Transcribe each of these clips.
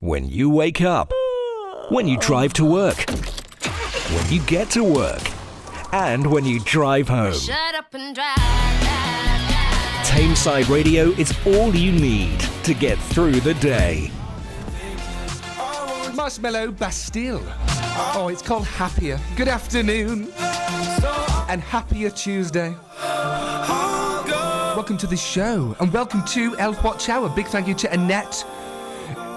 When you wake up, when you drive to work, when you get to work, and when you drive home. Shut up and drive. Tameside Radio is all you need to get through the day. Marshmallow Bastille. Oh, it's called Happier. Good afternoon. And Happier Tuesday. Welcome to the show. And welcome to Elf Watch Hour. Big thank you to Annette,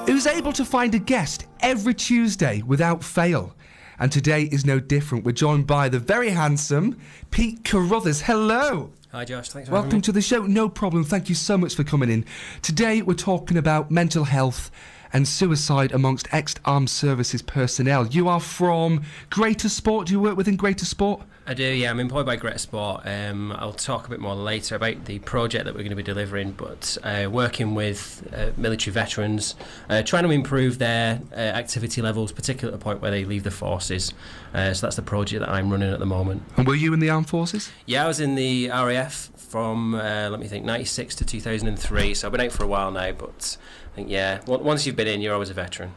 who's able to find a guest every Tuesday without fail. And today is no different. We're joined by the very handsome Pete Carruthers. Hello. Hi Josh, thanks for having me. Welcome to the show. No problem. Thank you so much for coming in. Today we're talking about mental health and suicide amongst ex-armed services personnel. You are from Greater Sport. Do you work within Greater Sport? I do, yeah. I'm employed by Greater Sport. I'll talk a bit more later about the project that we're going to be delivering, but working with military veterans, trying to improve their activity levels, particularly at the point where they leave the forces. So that's the project that I'm running at the moment. And were you in the armed forces? Yeah, I was in the RAF from, 96 to 2003, so I've been out for a while now, but I think, yeah, once you've been in, you're always a veteran.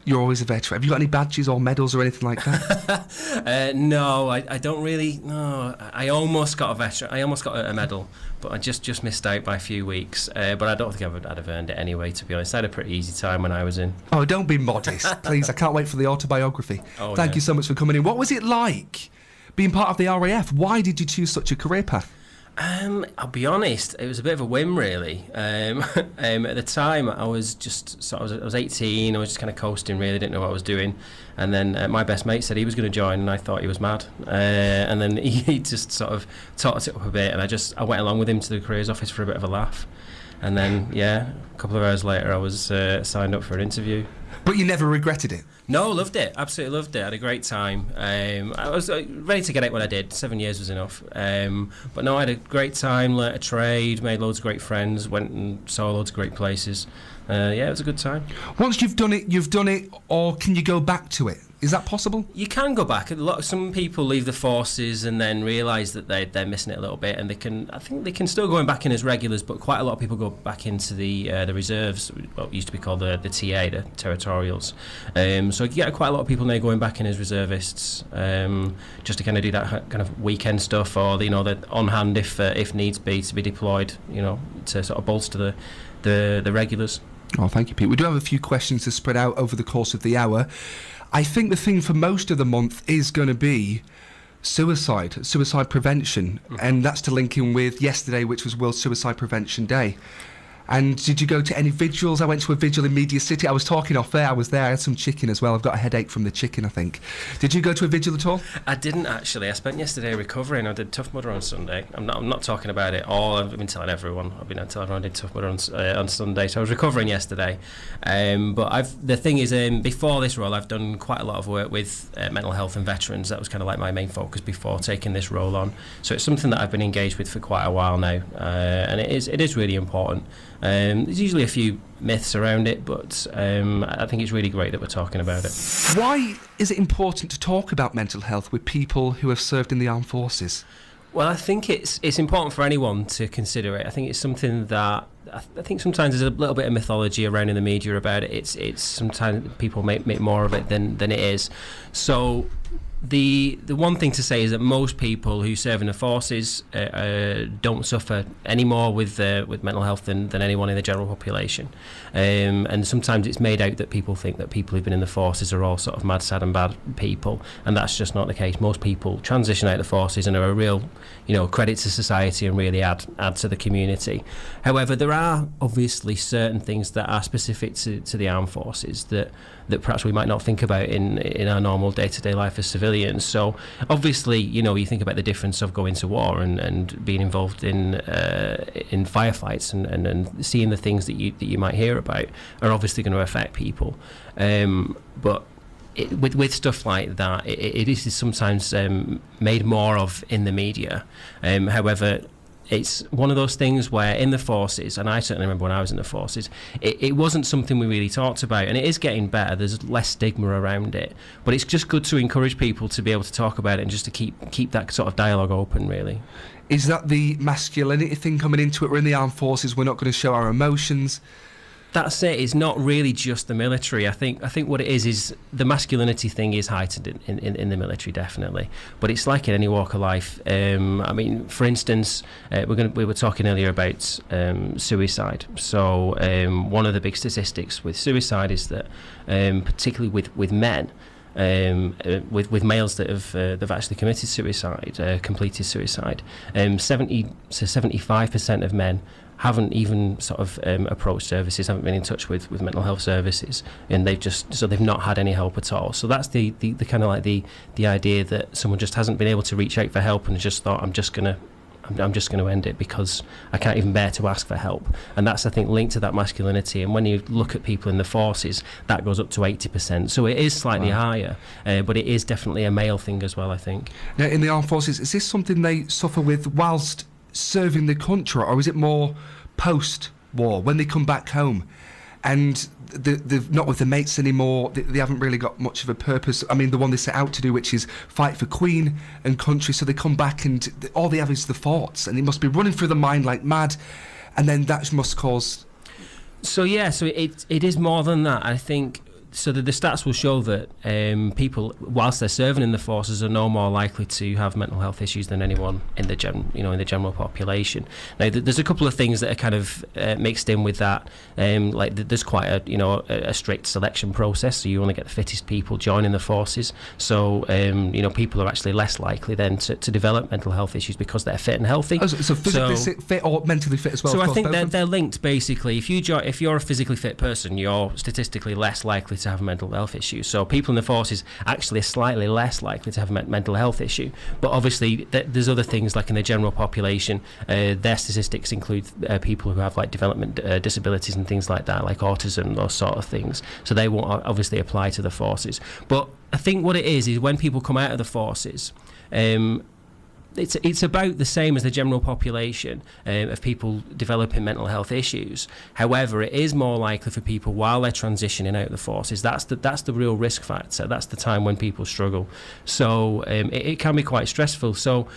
You're always a veteran. Have you got any badges or medals or anything like that? No, I don't really. No, I almost got a veteran. I almost got a medal, but I just missed out by a few weeks. But I don't think I'd have earned it anyway, to be honest. I had a pretty easy time when I was in. Oh, don't be modest, please. I can't wait for the autobiography. Thank you so much for coming in. What was it like being part of the RAF? Why did you choose such a career path? I'll be honest, it was a bit of a whim, really. At the time, I was 18. I was just kind of coasting, really, didn't know what I was doing. And then my best mate said he was going to join, and I thought he was mad. And then he just sort of taught it up a bit, and I went along with him to the careers office for a bit of a laugh. And then, yeah, a couple of hours later, I was signed up for an interview. But you never regretted it? No, loved it. Absolutely loved it. I had a great time. I was ready to get out when I did. 7 years was enough. But no, I had a great time, learnt a trade, made loads of great friends, went and saw loads of great places. Yeah, it was a good time. Once you've done it, or can you go back to it? Is that possible? You can go back. Some people leave the forces and then realise that they're missing it a little bit, and I think they can still go back in as regulars, but quite a lot of people go back into the reserves, what used to be called the TA, the territorials. So you get quite a lot of people now going back in as reservists, just to kind of do that kind of weekend stuff, or they're on hand if needs be to be deployed, to sort of bolster the regulars. Oh, thank you, Pete. We do have a few questions to spread out over the course of the hour. I think the thing for most of the month is going to be suicide prevention, and that's to link in with yesterday, which was World Suicide Prevention Day. And did you go to any vigils? I went to a vigil in Media City. I was talking off there. I was there. I had some chicken as well. I've got a headache from the chicken, I think. Did you go to a vigil at all? I didn't, actually. I spent yesterday recovering. I did Tough Mudder on Sunday. I'm not talking about it all. I've been telling everyone. I've been telling everyone I did Tough Mudder on Sunday. So I was recovering yesterday. But the thing is, before this role, I've done quite a lot of work with mental health and veterans. That was kind of like my main focus before taking this role on. So it's something that I've been engaged with for quite a while now. And it is really important. There's usually a few myths around it, but I think it's really great that we're talking about it. Why is it important to talk about mental health with people who have served in the armed forces? Well, I think it's important for anyone to consider it. I think it's something that I think sometimes there's a little bit of mythology around in the media about it. It's sometimes people make more of it than it is. So the one thing to say is that most people who serve in the forces don't suffer any more with mental health than anyone in the general population. And sometimes it's made out that people think that people who've been in the forces are all sort of mad, sad and bad people, and that's just not the case. Most people transition out of the forces and are a real credit to society and really add to the community. However, there are obviously certain things that are specific to the armed forces that perhaps we might not think about in our normal day-to-day life as civilians. So obviously, you think about the difference of going to war and being involved in firefights and seeing the things that you might hear about are obviously going to affect people. But with stuff like that, it is sometimes made more of in the media. However, it's one of those things where in the forces, and I certainly remember when I was in the forces, it wasn't something we really talked about, and it is getting better. There's less stigma around it, but it's just good to encourage people to be able to talk about it and just to keep that sort of dialogue open, really. Is that the masculinity thing coming into it? We're in the armed forces, we're not going to show our emotions. That's it. It's not really just the military. I think what it is the masculinity thing is heightened in the military, definitely. But it's like in any walk of life. I mean, for instance, we were talking earlier about suicide. So one of the big statistics with suicide is that, particularly with men, with males that have actually committed suicide, completed suicide, 70 to 75% of men haven't even sort of approached services, haven't been in touch with mental health services, and they've not had any help at all. So that's the kind of like the idea that someone just hasn't been able to reach out for help and just thought, I'm just gonna end it because I can't even bear to ask for help. And that's, I think, linked to that masculinity. And when you look at people in the forces, that goes up to 80%. So it is slightly higher, but it is definitely a male thing as well, I think. Now, in the armed forces, is this something they suffer with whilst serving the country, or is it more post-war when they come back home and they're not with the mates anymore? They haven't really got much of a purpose. I mean, the one they set out to do, which is fight for Queen and country, so they come back and all they have is the thoughts, and they must be running through the mind like mad, and then that must cause... So it is more than that, I think. So the stats will show that people, whilst they're serving in the forces, are no more likely to have mental health issues than anyone in the general population. Now, there's a couple of things that are kind of mixed in with that. Like there's quite a strict selection process, so you only get the fittest people joining the forces. So people are actually less likely then to develop mental health issues because they're fit and healthy. Oh, so physically fit or mentally fit as well? So I think they're linked basically. If you're a physically fit person, you're statistically less likely to have mental health issues. So people in the forces actually are slightly less likely to have a mental health issue. But obviously there's other things like in the general population, their statistics include people who have like development disabilities and things like that, like autism, those sort of things. So they won't obviously apply to the forces. But I think what it is when people come out of the forces, it's about the same as the general population of people developing mental health issues. However, it is more likely for people while they're transitioning out of the forces. That's the real risk factor. That's the time when people struggle. So it can be quite stressful. So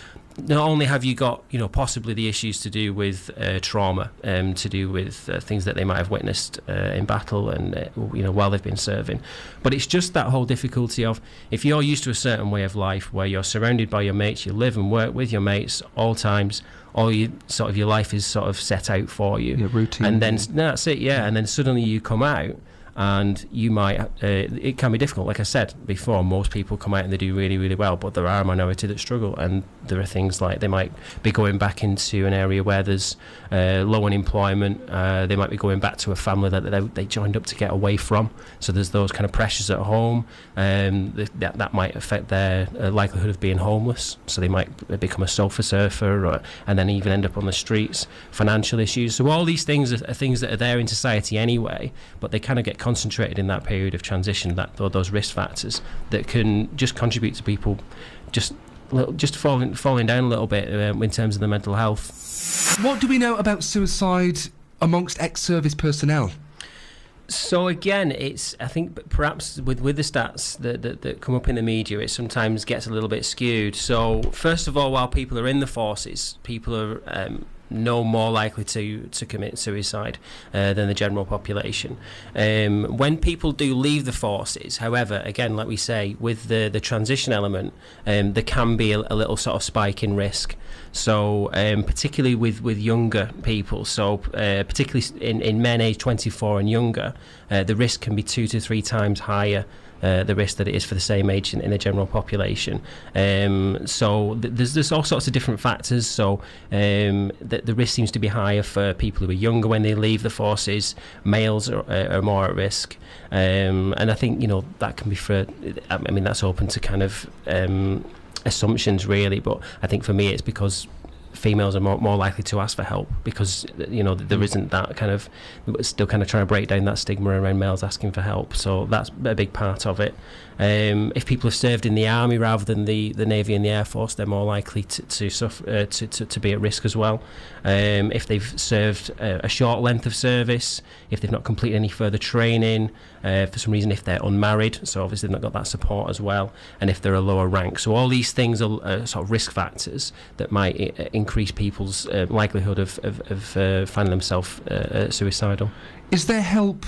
not only have you got possibly the issues to do with trauma, to do with things that they might have witnessed in battle and while they've been serving, but it's just that whole difficulty of if you're used to a certain way of life where you're surrounded by your mates, you live and work with your mates all times, all your life is sort of set out for you, routine, and then that's it, and then suddenly you come out. And you might, it can be difficult. Like I said before, most people come out and they do really, really well, but there are a minority that struggle. And there are things like they might be going back into an area where there's low unemployment. They might be going back to a family that they joined up to get away from. So there's those kind of pressures at home. That might affect their likelihood of being homeless. So they might become a sofa surfer and then even end up on the streets. Financial issues. So all these things are things that are there in society anyway, but they kind of get concentrated in that period of transition, those risk factors that can just contribute to people just falling down a little bit in terms of the mental health. What do we know about suicide amongst ex-service personnel? So again, I think perhaps with the stats that come up in the media, it sometimes gets a little bit skewed. So first of all, while people are in the forces, people are no more likely to commit suicide than the general population. When people do leave the forces, however, again, like we say, with the transition element, there can be a little sort of spike in risk. So particularly with younger people, so particularly in men aged 24 and younger, the risk can be 2 to 3 times higher the risk that it is for the same age in the general population. So there's all sorts of different factors. So the risk seems to be higher for people who are younger when they leave the forces. Males are more at risk. And I think, that can be that's open to kind of assumptions really, but I think for me it's because females are more likely to ask for help because there isn't that kind of still kind of trying to break down that stigma around males asking for help. So that's a big part of it. If people have served in the army rather than the Navy and the Air Force, they're more likely to suffer to be at risk as well. If they've served a short length of service, if they've not completed any further training, for some reason if they're unmarried, so obviously they've not got that support as well, and if they're a lower rank. So all these things are sort of risk factors that might increase people's likelihood of finding themselves suicidal. Is there help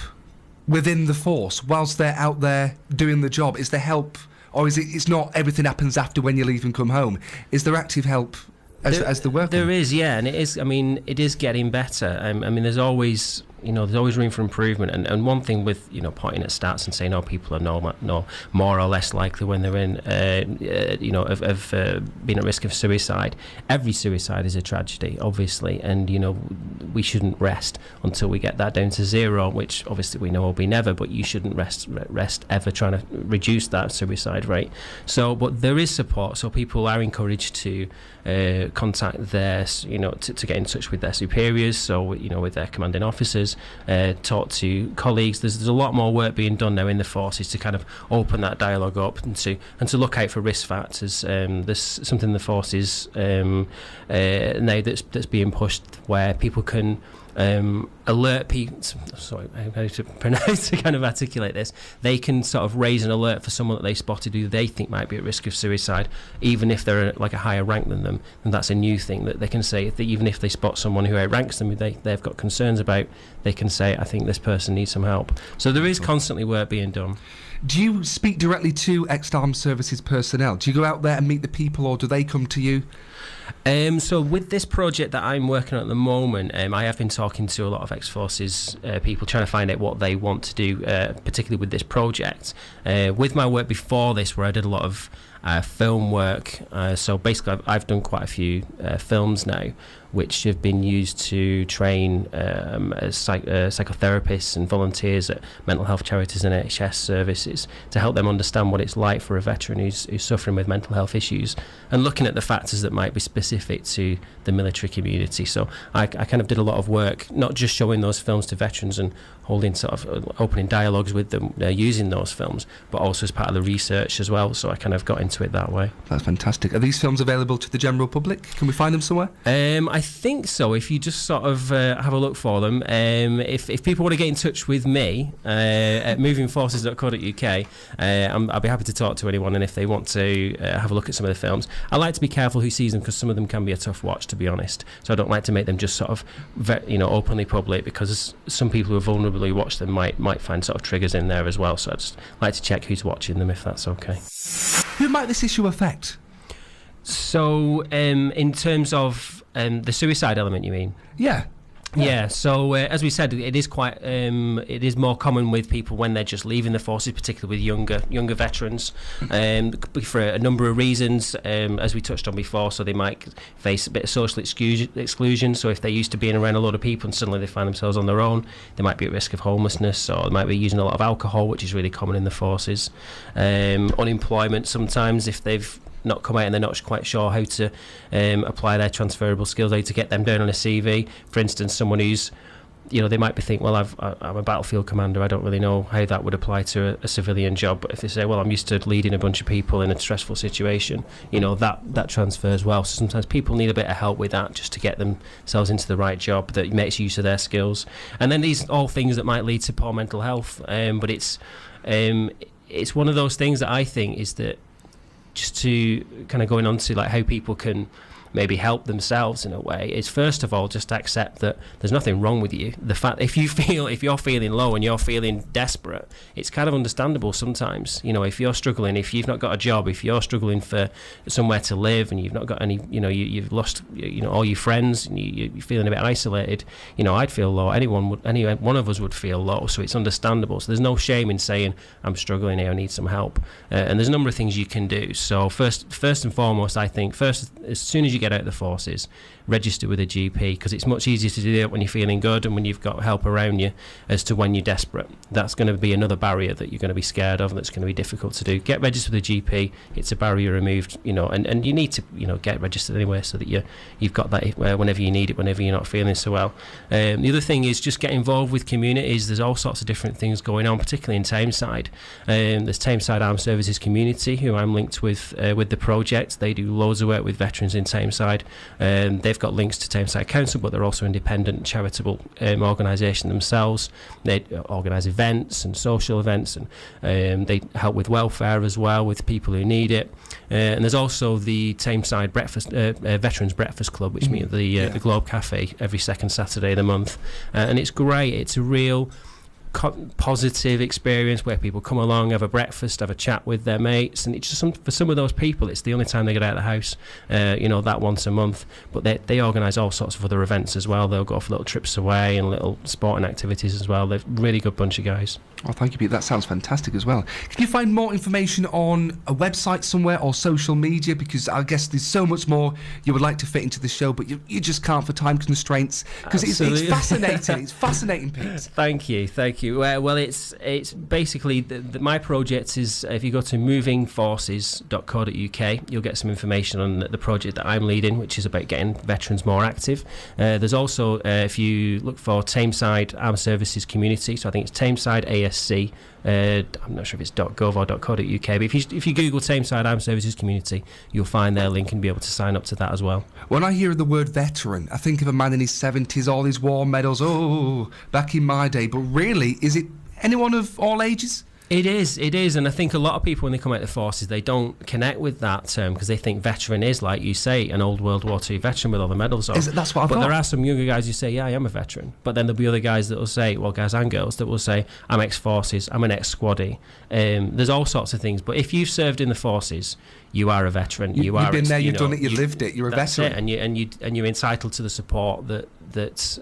within the force whilst they're out there doing the job? Is there help, or is it's not everything happens after when you leave and come home? Is there active help as the work? There is, yeah, and it is. I mean, it is getting better. I mean, there's always room for improvement. And one thing with pointing at stats and saying, people are no more or less likely when they're in being at risk of suicide. Every suicide is a tragedy, obviously, and we shouldn't rest until we get that down to zero, which obviously we know will be never. But you shouldn't rest ever trying to reduce that suicide rate. So, but there is support. So people are encouraged to contact their, to get in touch with their superiors. So with their commanding officers. Talk to colleagues. There's a lot more work being done now in the forces to kind of open that dialogue up and to look out for risk factors. There's something in the forces now that's being pushed where people can alert people. Sorry, how to pronounce to kind of articulate this. They can sort of raise an alert for someone that they spotted who they think might be at risk of suicide, even if they're like a higher rank than them. And that's a new thing that they can say. That even if they spot someone who outranks them, who they've got concerns about, they can say, "I think this person needs some help." So there is constantly work being done. Do you speak directly to ex-armed services personnel? Do you go out there and meet the people, or do they come to you? So with this project that I'm working on at the moment, I have been talking to a lot of ex-forces people, trying to find out what they want to do, particularly with this project. With my work before this, where I did a lot of film work, so basically I've done quite a few films now, which have been used to train psychotherapists and volunteers at mental health charities and NHS services to help them understand what it's like for a veteran who's suffering with mental health issues, and looking at the factors that might be specific to the military community. So I kind of did a lot of work, not just showing those films to veterans and holding sort of opening dialogues with them using those films, but also as part of the research as well. So I kind of got into it that way. That's fantastic. Are these films available to the general public? Can we find them somewhere? I think so. If you just sort of have a look for them. If people want to get in touch with me at movingforces.co.uk, I'll be happy to talk to anyone. And if they want to have a look at some of the films, I like to be careful who sees them, because some of them can be a tough watch, to be honest. So I don't like to make them just sort of openly public, because some people who are vulnerable who watch them might find sort of triggers in there as well. So I just like to check who's watching them, if that's okay. Who might this issue affect? So in terms of the suicide element, you mean? Yeah. Yeah, so as we said, it is quite it is more common with people when they're just leaving the forces, particularly with younger veterans, for a number of reasons, as we touched on before. So they might face a bit of social exclusion. So if they're used to being around a lot of people and suddenly they find themselves on their own, they might be at risk of homelessness, or they might be using a lot of alcohol, which is really common in the forces. Unemployment sometimes, if they've not come out and they're not quite sure how to apply their transferable skills, how to get them down on a CV. For instance, someone who's, they might be thinking, well, I'm a battlefield commander, I don't really know how that would apply to a civilian job. But if they say, well, I'm used to leading a bunch of people in a stressful situation, that transfers well. So sometimes people need a bit of help with that, just to get themselves into the right job that makes use of their skills. And then these all things that might lead to poor mental health. But it's one of those things that I think is that, just to kind of going on to like how people can maybe help themselves in a way, is first of all just accept that there's nothing wrong with you. The fact if you're feeling low and you're feeling desperate, it's kind of understandable sometimes. If you're struggling, if you've not got a job, if you're struggling for somewhere to live and you've not got any, you've lost all your friends and you're feeling a bit isolated, I'd feel low. Any one of us would feel low. So it's understandable. So there's no shame in saying, I'm struggling here, I need some help. And there's a number of things you can do. So first and foremost, I think as soon as you get out of the forces, register with a GP, because it's much easier to do that when you're feeling good and when you've got help around you, as to when you're desperate. That's going to be another barrier that you're going to be scared of, and that's going to be difficult to do. Get registered with a GP. It's a barrier removed, and you need to get registered anyway, so that you've got that whenever you need it, whenever you're not feeling so well. The other thing is just get involved with communities. There's all sorts of different things going on, particularly in Tameside. There's Tameside Armed Services Community, who I'm linked with the project. They do loads of work with veterans in Tameside. Tameside. They've got links to Tameside Council, but they're also independent charitable organisation themselves. They organise events and social events, and they help with welfare as well, with people who need it. And there's also the Tameside Veterans Breakfast Club, which meet at the Globe Cafe every second Saturday of the month. And it's great. It's a real positive experience where people come along, have a breakfast, have a chat with their mates, and it's just for some of those people, it's the only time they get out of the house, that once a month. But they organise all sorts of other events as well. They'll go for little trips away and little sporting activities as well. They're a really good bunch of guys. Oh, thank you, Pete. That sounds fantastic as well. Can you find more information on a website somewhere or social media? Because I guess there's so much more you would like to fit into the show, but you just can't for time constraints. Because it's fascinating. It's fascinating, Pete. Thank you. Well, it's basically my project is, if you go to movingforces.co.uk, you'll get some information on the project that I'm leading, which is about getting veterans more active. There's also, if you look for Tameside Armed Services Community, so I think it's Tameside ASC. I'm not sure if it's .gov or .co.uk, but if you Google Tameside Armed Services Community, you'll find their link and be able to sign up to that as well. When I hear the word veteran, I think of a man in his 70s, all his war medals, back in my day. But really, is it anyone of all ages? It is, and I think a lot of people when they come out of the forces, they don't connect with that term because they think veteran is, like you say, an old World War II veteran with all the medals on. That's what I thought. But there are some younger guys who say, yeah, I am a veteran. But then there'll be other guys that will say, well, guys and girls that will say, I'm ex-forces, I'm an ex-squaddie. There's all sorts of things. But if you've served in the forces, you are a veteran. You've been there, you've done it, you've lived it. You're a veteran, and you're entitled to the support that's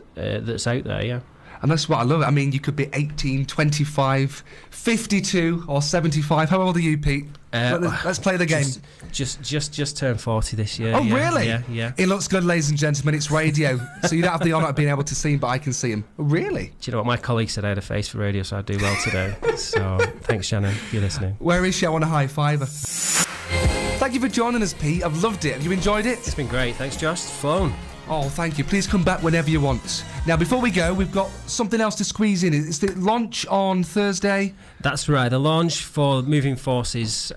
out there. Yeah. And that's what I love. I mean, you could be 18, 25, 52 or 75. How old are you, Pete? Let's play the game. Just turned 40 this year. Oh, really? Yeah. He looks good, ladies and gentlemen. It's radio. So you don't have the honour of being able to see him, but I can see him. Oh, really? Do you know what? My colleague said I had a face for radio, so I'd do well today. So thanks, Shannon, if you're listening. Where is she? I want a high fiver. Thank you for joining us, Pete. I've loved it. Have you enjoyed it? It's been great. Thanks, Josh. It's fun. Oh, thank you. Please come back whenever you want. Now, before we go, we've got something else to squeeze in. It's the launch on Thursday. That's right, the launch for Moving Forces,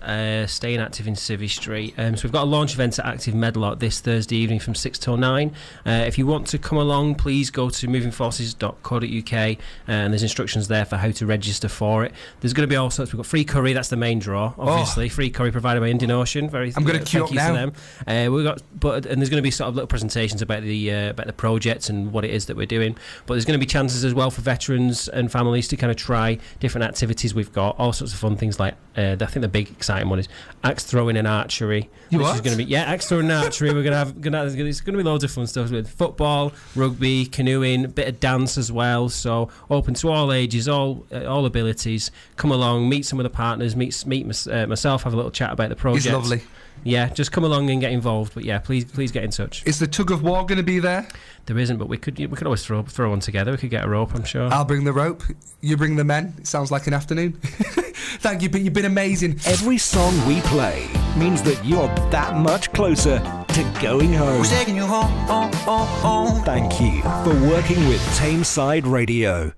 Staying Active in Civvy Street. So we've got a launch event at Active Medlock this Thursday evening from 6 till 9. If you want to come along, please go to movingforces.co.uk and there's instructions there for how to register for it. There's going to be all sorts. We've got free curry, that's the main draw, obviously. Free curry provided by Indian Ocean. I'm going to queue up now. And there's going to be sort of little presentations about the project and what it is that we're doing. But there's going to be chances as well for veterans and families to kind of try different activities we've got. All sorts of fun things like, I think the big exciting one is axe throwing and archery. Is going to be axe throwing and archery. It's going to be loads of fun stuff with football, rugby, canoeing, a bit of dance as well. So open to all ages, all abilities. Come along, meet some of the partners, meet myself, have a little chat about the project. It's lovely. Yeah, just come along and get involved. But yeah, please get in touch. Is the tug of war going to be there? There isn't, but we could always throw one together. We could get a rope, I'm sure. I'll bring the rope. You bring the men. It sounds like an afternoon. Thank you, Pete. You've been amazing. Every song we play means that you're that much closer to going home. Who's taking you home, home, home, home? Thank you for working with Tameside Radio.